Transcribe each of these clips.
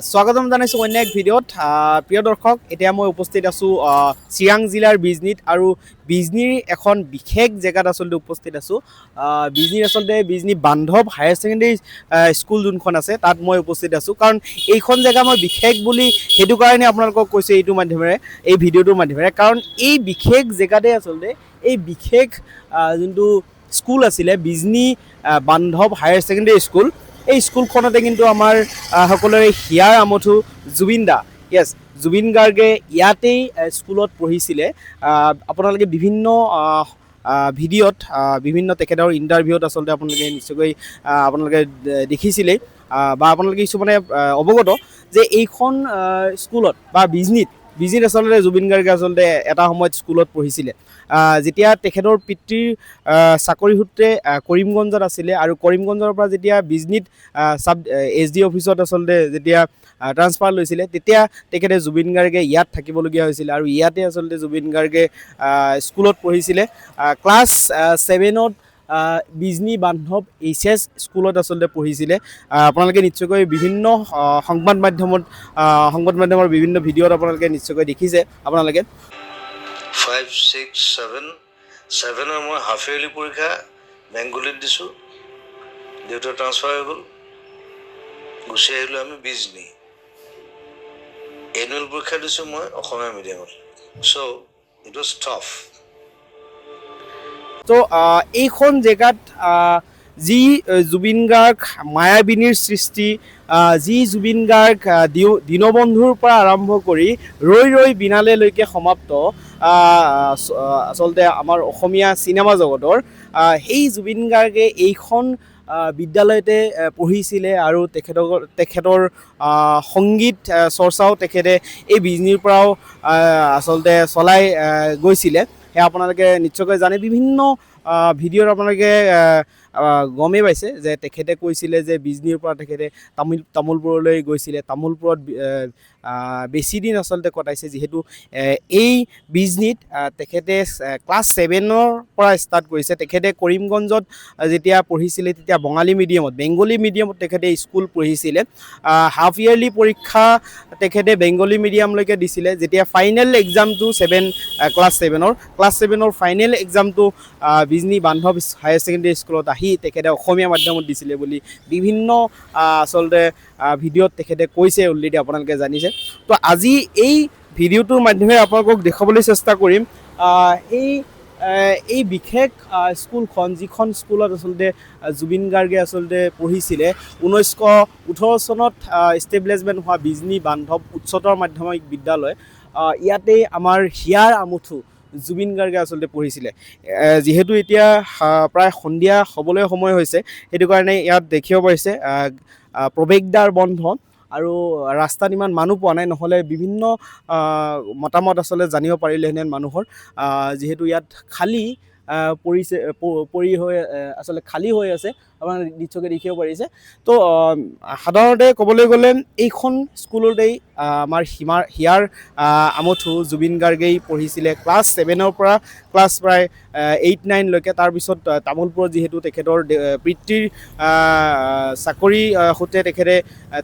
স্বাগতম জানাইছোঁ অন্য এক ভিডিঅ'ত। প্ৰিয় দৰ্শক, এতিয়া মই উপস্থিত আছোঁ চিৰাং জিলাৰ বিজনীত আৰু বিজনীৰ এখন বিশেষ জেগাত আচলতে উপস্থিত আছোঁ। বিজনীৰ আচলতে বিজনী বান্ধৱ হায়াৰ ছেকেণ্ডেৰী স্কুল যোনখন আছে তাত মই উপস্থিত আছোঁ। কাৰণ এইখন জেগা মই বিশেষ বুলি সেইটো কাৰণে আপোনালোকক কৈছোঁ এইটো মাধ্যমেৰে, এই ভিডিঅ'টোৰ মাধ্যমেৰে। কাৰণ এই বিশেষ জেগাতে আচলতে এই বিশেষ যোনটো স্কুল আছিলে বিজনী বান্ধৱ হায়াৰ ছেকেণ্ডেৰী স্কুল, এই স্কুলখনতে কিন্তু আমাৰ সকলোৰে হিয়াৰ আমঠু জুবিন দা, য়েছ জুবিন গাৰ্গে ইয়াতেই স্কুলত পঢ়িছিলে। আপোনালোকে বিভিন্ন ভিডিঅ'ত বিভিন্ন তেখেতৰ ইণ্টাৰভিউত আচলতে আপোনালোকে নিশ্চয়কৈ আপোনালোকে দেখিছিলেই বা আপোনালোকে কিছুমানে অৱগত যে এইখন স্কুলত বা বিজনীত আচলতে জুবিন গাৰ্গে আচলতে এটা সময়ত স্কুলত পঢ়িছিলে। যেতিয়া তেখেতৰ পিতৃৰ চাকৰি সূত্ৰে কৰিমগঞ্জত আছিলে আৰু কৰিমগঞ্জৰ পৰা যেতিয়া বিজনীত চাব SD অফিচত আচলতে যেতিয়া ট্ৰান্সফাৰ লৈছিলে তেতিয়া তেখেতে জুবিন গাৰ্গে ইয়াত থাকিবলগীয়া হৈছিলে আৰু ইয়াতে আচলতে জুবিন গাৰ্গে স্কুলত পঢ়িছিলে। ক্লাছ 7ত বিজনী বান্ধৱ HS স্কুলত আচলতে পঢ়িছিলে। আপোনালোকে নিশ্চয়কৈ বিভিন্ন সংবাদ মাধ্যমৰ বিভিন্ন ভিডিঅ'ত আপোনালোকে নিশ্চয়কৈ দেখিছে। আপোনালোকে 5, 6, 7 মই হাফ ইয়াৰলি পৰীক্ষা বেংগলীত দিছোঁ। দেউতা ট্ৰান্সফাৰ হৈ গ'ল, গুচি আহিলোঁ আমি বিজনী। এনুৱেল পৰীক্ষা দিছোঁ মই অসমীয়া মিডিয়ামত। চ' ইট ৱাজ টাফ। তো এইখন জেগাত যি জুবিন গাৰ্গ মায়াবিনীৰ সৃষ্টি, যি জুবিন গাৰ্গ দীনবন্ধুৰ পৰা আৰম্ভ কৰি ৰৈ ৰৈ বিনালেলৈকে সমাপ্ত আচলতে আমাৰ অসমীয়া চিনেমা জগতৰ, সেই জুবিন গাৰ্গে এইখন বিদ্যালয়তে পঢ়িছিলে আৰু তেখেতৰ সংগীত চৰ্চাও তেখেতে এই বিজনীৰ পৰাও আচলতে চলাই গৈছিলে। সেয়া আপোনালোকে নিশ্চয়কৈ জানে। বিভিন্ন ভিডিঅ'ত আপোনালোকে গমেই পাইছে যে তেখেতে কৈছিলে যে বিজনীৰ পৰা তেখেতে তামোলপুৰলৈ গৈছিলে, তামোলপুৰত বেছি দিন আচলতে কটাইছে। যিহেতু এই বিজনীত তেখেতে ক্লাছ 7ৰ পৰা ষ্টাৰ্ট কৰিছে। তেখেতে কৰিমগঞ্জত যেতিয়া পঢ়িছিলে তেতিয়া বেংগলী মিডিয়ামত তেখেতে স্কুল পঢ়িছিলে। হাফ ইয়াৰলি পৰীক্ষা তেখেতে বেংগলী মিডিয়ামলৈকে দিছিলে। যেতিয়া ফাইনেল এক্সামটো ক্লাছ 7ৰ ফাইনেল এক্সামটো বিজনী বান্ধৱ হায়াৰ ছেকেণ্ডেৰী স্কুলত আহি তেখেতে অসমীয়া মাধ্যমত দিছিলে বুলি বিভিন্ন আচলতে ভিডিঅ'ত তেখেতে কৈছে, অলৰেডি আপোনালোকে জানিছে। তো আজি এই ভিডিঅ'টোৰ মাধ্যমেৰে আপোনালোকক দেখুৱাবলৈ চেষ্টা কৰিম এই বিশেষ স্কুলখন, যিখন স্কুলত আচলতে জুবিন গাৰ্গে আচলতে পঢ়িছিলে। 1918 চনত ইষ্টেব্লিছমেণ্ট হোৱা বিজনী বান্ধৱ উচ্চতৰ মাধ্যমিক বিদ্যালয়, ইয়াতেই আমাৰ হিয়াৰ আমঠু জুবিন গাৰ্গে আচলতে পঢ়িছিলে। যিহেতু এতিয়া প্ৰায় সন্ধিয়া হ'বলৈ সময় হৈছে, সেইটো কাৰণে ইয়াত দেখিব পাৰিছে প্ৰৱেশদ্বাৰ বন্ধ আৰু ৰাস্তাত ইমান মানুহ পোৱা নাই, নহ'লে বিভিন্ন মতামত আচলতে জানিব পাৰিলেহেঁতেন মানুহৰ। যিহেতু ইয়াত খালী আচলতে খালী হৈ আছে, আপোনাৰ নিশ্চয়কৈ দেখিব পাৰিছে। তো সাধাৰণতে ক'বলৈ গ'লে এইখন স্কুলতেই আমাৰ হিয়াৰ আমঠু জুবিন গাৰ্গেই পঢ়িছিলে ক্লাছ 7ৰ পৰা ক্লাছ প্ৰায় 8-9লৈকে। তাৰপিছত তামোলপুৰত যিহেতু তেখেতৰ পিতৃৰ চাকৰি সূত্ৰে তেখেতে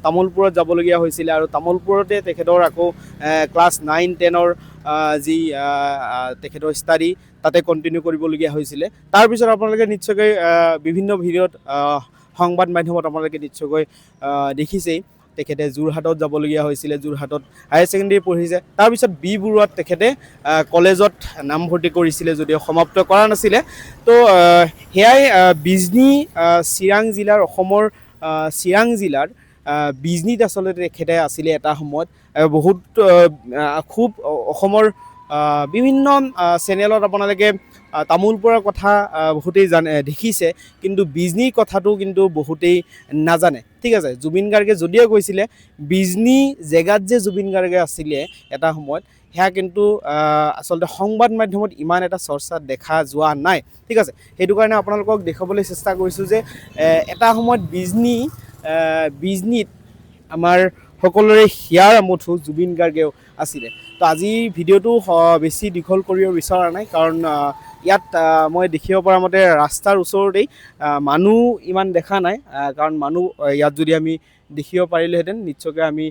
তামোলপুৰত যাবলগীয়া হৈছিলে আৰু তামোলপুৰতে তেখেতৰ আকৌ ক্লাছ 9-10ৰ যি তেখেতৰ ষ্টাডি তাতে কণ্টিনিউ কৰিবলগীয়া হৈছিলে। তাৰপিছত আপোনালোকে নিশ্চয়কৈ বিভিন্ন ভিডিঅ'ত সংবাদ মাধ্যমত আপোনালোকে নিশ্চয়কৈ দেখিছেই তেখেতে যোৰহাটত যাবলগীয়া হৈছিলে, যোৰহাটত হায়াৰ ছেকেণ্ডেৰী পঢ়িছে। তাৰপিছত বি বৰুৱাত তেখেতে কলেজত নামভৰ্তি কৰিছিলে যদিও সমাপ্ত কৰা নাছিলে। তো সেয়াই বিজনী চিৰাং জিলাৰ, অসমৰ চিৰাং জিলাৰ বিজনীত আচলতে তেখেতে আছিলে এটা সময়ত। বহুত খুব অসমৰ বিভিন্ন চেনেলত আপোনালোকে তামোলপুৰৰ কথা বহুতেই দেখিছে, কিন্তু বিজনীৰ কথাটো কিন্তু বহুতেই নাজানে। ঠিক আছে, জুবিন গাৰ্গে যদিও কৈছিলে বিজনী জেগাত যে জুবিন গাৰ্গে আছিলে এটা সময়ত, সেয়া কিন্তু আচলতে সংবাদ মাধ্যমত ইমান এটা চৰ্চা দেখা যোৱা নাই। ঠিক আছে, সেইটো কাৰণে আপোনালোকক দেখুৱাবলৈ চেষ্টা কৰিছোঁ যে এটা সময়ত বিজনীত আমাৰ সকলোৰে হিয়াৰ আমঠু জুবিন গাৰ্গেও আছিলে। তো আজিৰ ভিডিঅ'টো বেছি দীঘল কৰিব বিচৰা নাই, কাৰণ ইয়াত মই দেখিব পৰা মতে ৰাস্তাৰ ওচৰতেই মানুহ ইমান দেখা নাই। কাৰণ মানুহ ইয়াত যদি আমি দেখিব পাৰিলোহেঁতেন নিশ্চয়কৈ আমি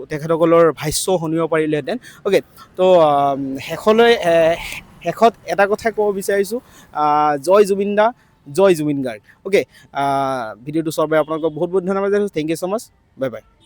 তেখেতসকলৰ ভাষ্য শুনিব পাৰিলোহেঁতেন অ'কে তো শেষত এটা কথা ক'ব বিচাৰিছোঁ জয় জুবিন দা জয় জুবিন গাৰ্গ অ'কে ভিডিঅ'টো চোৱাৰ বাবে আপোনালোকক বহুত বহুত ধন্যবাদ জনাইছোঁ thank you so' much bye bye